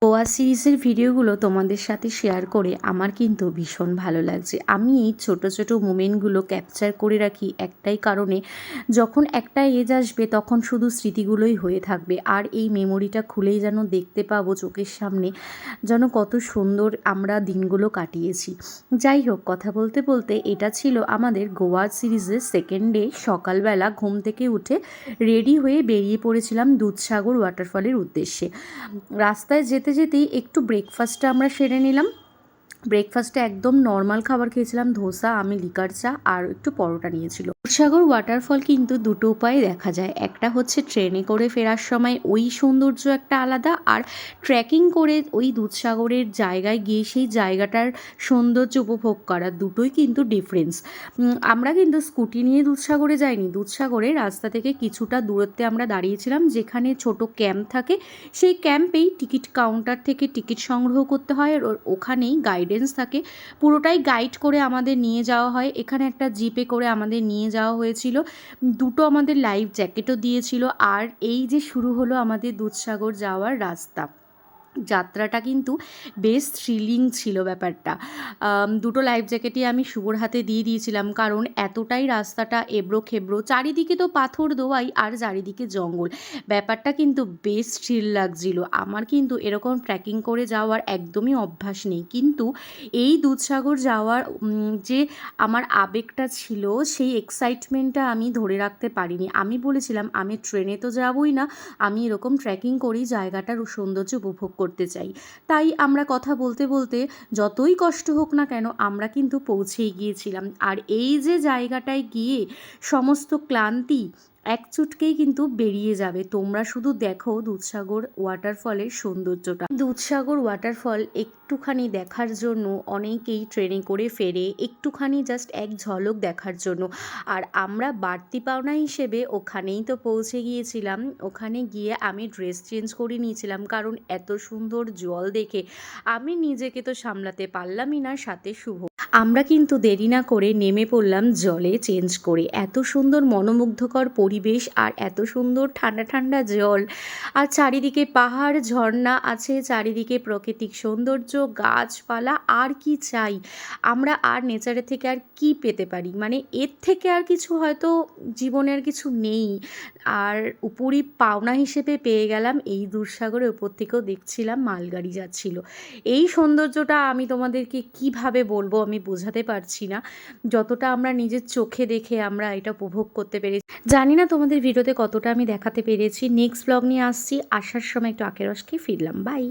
গোয়া সিরিজের ভিডিওগুলো তোমাদের সাথে শেয়ার করে আমার কিন্তু ভীষণ ভালো লাগছে। আমি এই ছোটো ছোটো মোমেন্টগুলো ক্যাপচার করে রাখি একটাই কারণে, যখন একটা এজ আসবে তখন শুধু স্মৃতিগুলোই হয়ে থাকবে, আর এই মেমোরিটা খুলেই যেন দেখতে পাবো চোখের সামনে যেন কত সুন্দর আমরা দিনগুলো কাটিয়েছি। যাই হোক, কথা বলতে বলতে এটা ছিল আমাদের গোয়া সিরিজের সেকেন্ড ডে। সকালবেলা ঘুম থেকে উঠে রেডি হয়ে বেরিয়ে পড়েছিলাম দুধসাগর ওয়াটারফলের উদ্দেশ্যে। রাস্তায় যেতে যেতেই একটু ব্রেকফাস্টটা আমরা সেরে নিলাম। ব্রেকফাস্টে একদম নর্মাল খাবার খেয়েছিলাম, ধোসা, আমি লিকার চা আর একটু পরোটা নিয়েছিল। দুধসাগর ওয়াটারফল কিন্তু দুটো উপায়ে দেখা যায়, একটা হচ্ছে ট্রেনে করে ফেরার সময়, ওই সৌন্দর্য একটা আলাদা, আর ট্রেকিং করে ওই দুধসাগরের জায়গায় গিয়ে সেই জায়গাটার সৌন্দর্য উপভোগ করা, দুটোই কিন্তু ডিফারেন্স। আমরা কিন্তু স্কুটি নিয়ে দুধসাগরে যাইনি। দুধসাগরে রাস্তা থেকে কিছুটা দূরত্বে আমরা দাঁড়িয়েছিলাম, যেখানে ছোট ক্যাম্প থাকে। সেই ক্যাম্পেই টিকিট কাউন্টার থেকে টিকিট সংগ্রহ করতে হয়, আর ওখানেই গাইডেন্স থাকে, পুরোটাই গাইড করে আমাদের নিয়ে যাওয়া হয়। এখানে একটা জিপে করে আমাদের নিয়ে যাওয়া হয়েছিল, দুটো আমাদের লাইফ জ্যাকেটও দিয়েছিল। আর এই যে শুরু হলো আমাদের দুধসাগর যাওয়ার রাস্তা, যাত্রাটা কিন্তু বেশ থ্রিলিং ছিল ব্যাপারটা। দুটো লাইফ জ্যাকেটই আমি শুভর হাতে দিয়ে দিয়েছিলাম, কারণ এতটাই রাস্তাটা এবড়ো খেবড়ো, চারিদিকে তো পাথর দোয়াই আর চারিদিকে জঙ্গল, ব্যাপারটা কিন্তু বেশ থ্রিল লাগছিল। আমার কিন্তু এরকম ট্রেকিং করে যাওয়ার একদমই অভ্যাস নেই, কিন্তু এই দুধসাগর যাওয়ার যে আমার আবেগটা ছিল, সেই এক্সাইটমেন্টটা আমি ধরে রাখতে পারিনি। আমি বলেছিলাম আমি ট্রেনে তো যাবই না, আমি এরকম ট্রেকিং করেই জায়গাটার সৌন্দর্য উপভোগ করতে চাই। তাই আমরা কথা বলতে বলতে যতই কষ্ট হোক না কেন আমরা কিন্তু পৌঁছেই গিয়েছিলাম। আর এই যে জায়গাটায় গিয়ে সমস্ত ক্লান্তি এক চুটকেই কিন্তু বেরিয়ে যাবে। তোমরা শুধু দেখো দুধসাগর ওয়াটারফলের সৌন্দর্যটা। দুধসাগর ওয়াটারফল একটুখানি দেখার জন্য অনেকেই ট্রেনে করে ফেরে, একটুখানি জাস্ট এক ঝলক দেখার জন্য। আর আমরা বাড়তি পাওনা হিসেবে ওখানেই তো পৌঁছে গিয়েছিলাম। ওখানে গিয়ে আমি ড্রেস চেঞ্জ করে নিয়েছিলাম, কারণ এত সুন্দর জল দেখে আমি নিজেকে তো সামলাতে পারলামই না, সাথে শুভ। আমরা কিন্তু দেরি না করে নেমে পড়লাম জলে চেঞ্জ করে। এত সুন্দর মনোমুগ্ধকর পরিবেশ, আর এত সুন্দর ঠান্ডা ঠান্ডা জল, আর চারিদিকে পাহাড় ঝর্ণা আছে, চারিদিকে প্রাকৃতিক সৌন্দর্য, গাছপালা, আর কি চাই আমরা? আর নেচারের থেকে আর কি পেতে পারি? মানে এর থেকে আর কিছু হয়তো জীবনে আর কিছু নেই। আর উপরই পাওনা হিসেবে পেয়ে গেলাম এই দুধসাগরের ওপর থেকেও দেখছিলাম মালগাড়ি যাচ্ছিল। এই সৌন্দর্যটা আমি তোমাদেরকে কিভাবে বলবো আমি বোঝাতে পারছি না, যতটা আমরা নিজের চোখে দেখে আমরা এটা উপভোগ করতে পেরেছি। জানি না তোমাদের ভিডিওতে কতটা আমি দেখাতে পেরেছি। নেক্সট ব্লগ নিয়ে আসছি, আসার সময় একটু আখের রস খেয়ে ফিরলাম। বাই।